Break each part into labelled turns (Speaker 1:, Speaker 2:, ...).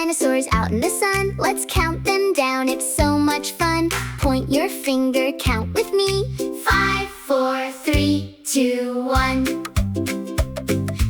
Speaker 1: dinosaurs out in the sun. Let's count them down, it's so much fun. Point your finger, count with me. 5, 4, 3, 2, 1.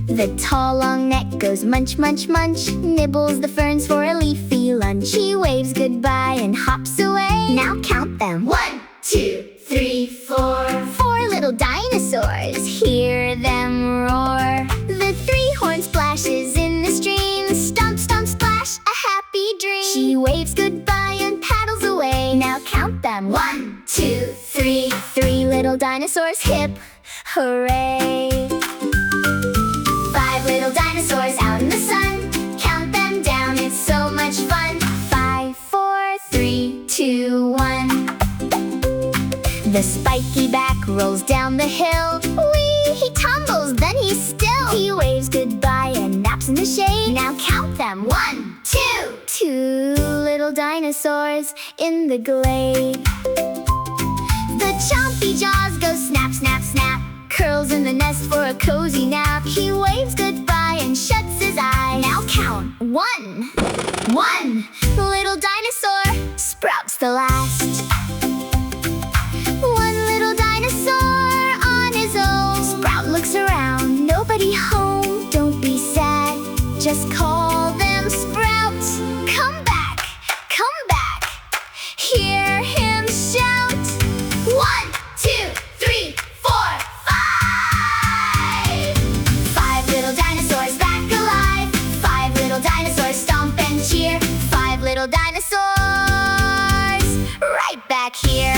Speaker 1: The tall long neck goes munch, munch, munch. Nibbles the ferns for a leafy lunch. He waves goodbye and hops away. Now count them. 1, 2, 3, 4. 4 little dinosaurs, hear them roar. The 3-horn splashes in the stream. Stomp, stomp, splash, a happy dream. She waves goodbye and paddles away. Now count them. 1, 2, 3. 3 little dinosaurs, hip hooray. 5 little dinosaurs out in the sun. Count them down, it's so much fun. 5, 4, 3, 2, 1. The spiky back rolls down the hill. Whee! He tumbles, then he's still. He waves goodbye and naps in the shade. Now count them. 1, 2. 2 little dinosaurs in the glade. The chompy jaws go snap, snap, snap. Curls in the nest for a cozy nap. He waves goodbye and shuts his eye. Now count. 1. 1 little dinosaur sprouts the last. 1 little dinosaur on his own. Sprout looks around, nobody home. Don't be sad, just call them Sprout. Come back, come back, hear him shout. 1, 2, 3, 4, 5. 5 little dinosaurs back alive. 5 little dinosaurs stomp and cheer. 5 little dinosaurs right back here.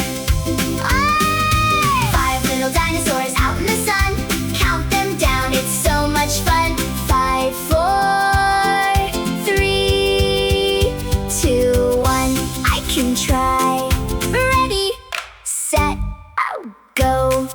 Speaker 1: 5 little dinosaurs out in the sun. Count them down, it's so much fun. 5, 4, 3, 2, 1. I can try. Ready, set, go.